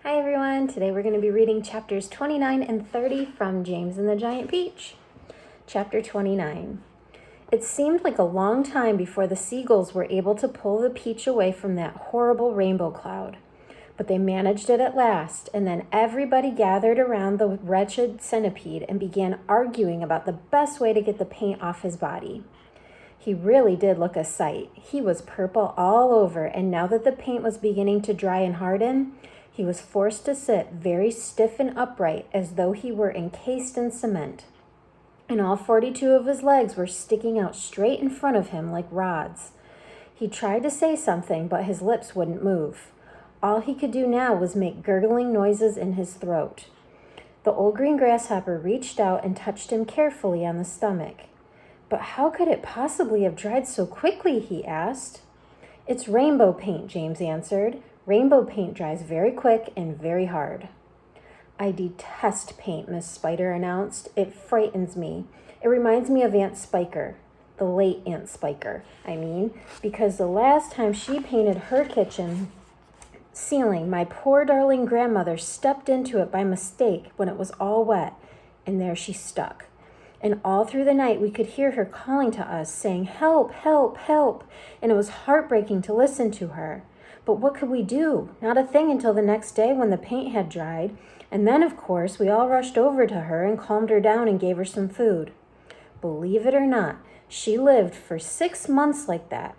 Hi everyone, today we're going to be reading chapters 29 and 30 from James and the Giant Peach. Chapter 29. It seemed like a long time before the seagulls were able to pull the peach away from that horrible rainbow cloud. But they managed it at last, and then everybody gathered around the wretched centipede and began arguing about the best way to get the paint off his body. He really did look a sight. He was purple all over, and now that the paint was beginning to dry and harden, he was forced to sit very stiff and upright as though he were encased in cement. And all 42 of his legs were sticking out straight in front of him like rods. He tried to say something, but his lips wouldn't move. All he could do now was make gurgling noises in his throat. The old green grasshopper reached out and touched him carefully on the stomach. But how could it possibly have dried so quickly, he asked. It's rainbow paint, James answered. Rainbow paint dries very quick and very hard. I detest paint, Miss Spider announced. It frightens me. It reminds me of Aunt Spiker, the late Aunt Spiker, because the last time she painted her kitchen ceiling, my poor darling grandmother stepped into it by mistake when it was all wet, and there she stuck. And all through the night we could hear her calling to us, saying, "Help, help, help," and it was heartbreaking to listen to her. But what could we do? Not a thing until the next day when the paint had dried. And then, of course, we all rushed over to her and calmed her down and gave her some food. Believe it or not, she lived for 6 months like that,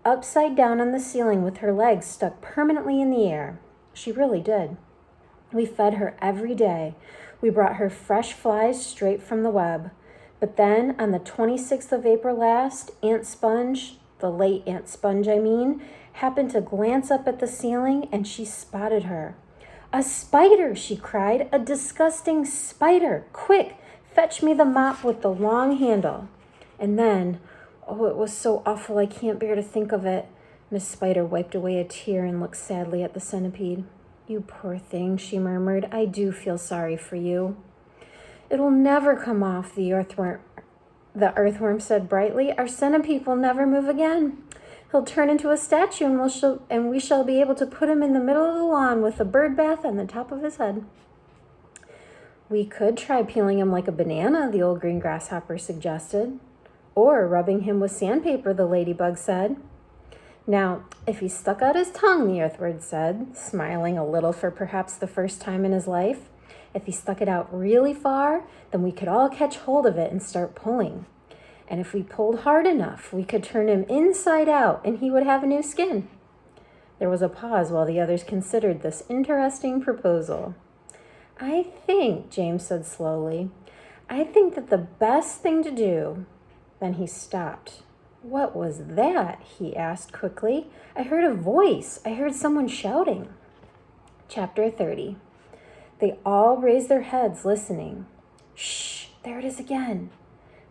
upside down on the ceiling with her legs stuck permanently in the air. She really did. We fed her every day. We brought her fresh flies straight from the web. But then, on the 26th of April last, Aunt Sponge, the late Aunt Sponge, happened to glance up at the ceiling, and she spotted her. "A spider!" she cried. "A disgusting spider! Quick, fetch me the mop with the long handle." And then, oh, it was so awful I can't bear to think of it. Miss Spider wiped away a tear and looked sadly at the centipede. "You poor thing," she murmured. "I do feel sorry for you." "It'll never come off," the earthworm said brightly. "Our centipede will never move again. He'll turn into a statue, and we shall be able to put him in the middle of the lawn with a bird bath on the top of his head." "We could try peeling him like a banana," the old green grasshopper suggested. "Or rubbing him with sandpaper," the ladybug said. "Now, if he stuck out his tongue," the earthworm said, smiling a little for perhaps the first time in his life, "if he stuck it out really far, then we could all catch hold of it and start pulling. And if we pulled hard enough, we could turn him inside out and he would have a new skin." There was a pause while the others considered this interesting proposal. "I think," James said slowly, "I think that the best thing to do..." Then he stopped. "What was that?" he asked quickly. "I heard a voice. I heard someone shouting." Chapter 30. They all raised their heads, listening. "Shh, there it is again."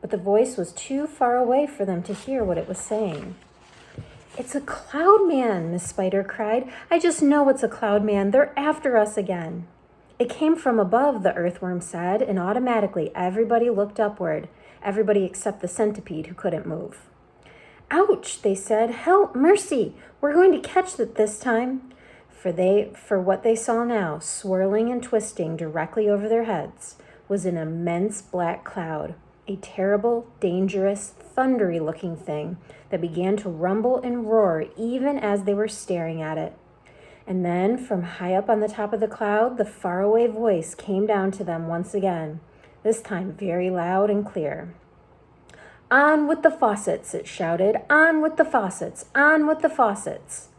But the voice was too far away for them to hear what it was saying. "It's a cloud man," Miss Spider cried. "I just know it's a cloud man. They're after us again." "It came from above," the earthworm said, and automatically everybody looked upward, everybody except the centipede who couldn't move. "Ouch," they said. "Help, mercy, we're going to catch it this time." For what they saw now, swirling and twisting directly over their heads, was an immense black cloud. A terrible, dangerous, thundery-looking thing that began to rumble and roar even as they were staring at it. And then, from high up on the top of the cloud, the faraway voice came down to them once again, this time very loud and clear. "On with the faucets," it shouted. "On with the faucets! On with the faucets!"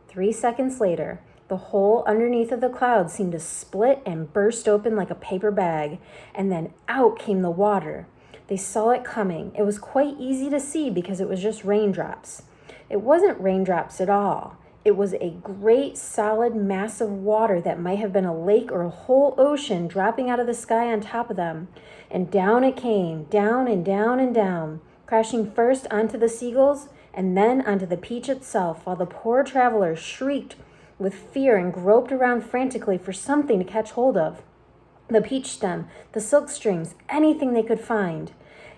3 seconds later, the hole underneath of the cloud seemed to split and burst open like a paper bag, and then out came the water. They saw it coming. It was quite easy to see because it was just raindrops. It wasn't raindrops at all. It was a great, solid mass of water that might have been a lake or a whole ocean dropping out of the sky on top of them. And down it came, down and down and down, crashing first onto the seagulls and then onto the peach itself, while the poor travelers shrieked with fear and groped around frantically for something to catch hold of. The peach stem, the silk strings, anything they could find.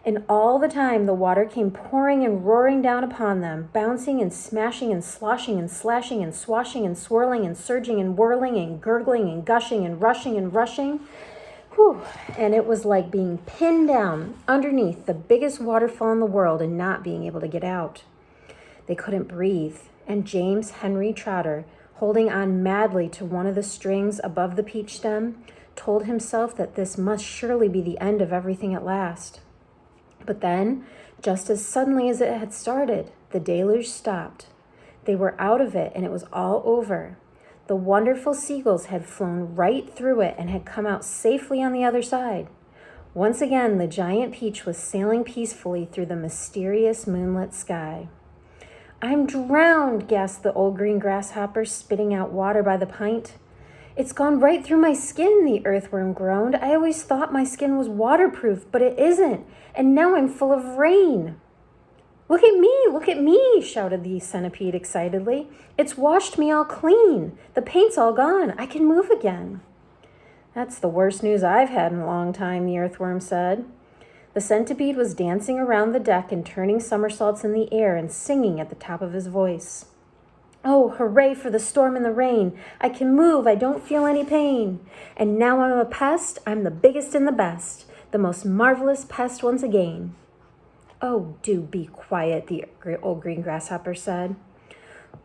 And all the time the water came pouring and roaring down upon them, bouncing and smashing and sloshing and slashing and swashing and swirling and surging and whirling and gurgling and gushing and rushing and rushing. Whew. And it was like being pinned down underneath the biggest waterfall in the world and not being able to get out. They couldn't breathe, and James Henry Trotter, holding on madly to one of the strings above the peach stem, told himself that this must surely be the end of everything at last. But then, just as suddenly as it had started, the deluge stopped. They were out of it, and it was all over. The wonderful seagulls had flown right through it and had come out safely on the other side. Once again, the giant peach was sailing peacefully through the mysterious moonlit sky. "I'm drowned," gasped the old green grasshopper, spitting out water by the pint. "It's gone right through my skin," the earthworm groaned. "I always thought my skin was waterproof, but it isn't, and now I'm full of rain." Look at me," shouted the centipede excitedly. "It's washed me all clean. The paint's all gone. I can move again." "That's the worst news I've had in a long time," the earthworm said. The centipede was dancing around the deck and turning somersaults in the air and singing at the top of his voice. "Oh, hooray for the storm and the rain. I can move, I don't feel any pain. And now I'm a pest, I'm the biggest and the best, the most marvelous pest once again." "Oh, do be quiet," the old green grasshopper said.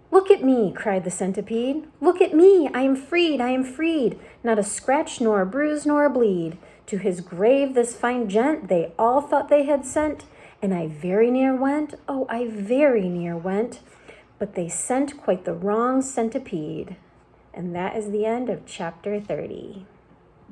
"Look at me," cried the centipede. "Look at me, I am freed, I am freed. Not a scratch, nor a bruise, nor a bleed. To his grave this fine gent they all thought they had sent, and I very near went, oh, I very near went, but they sent quite the wrong centipede." And that is the end of chapter 30.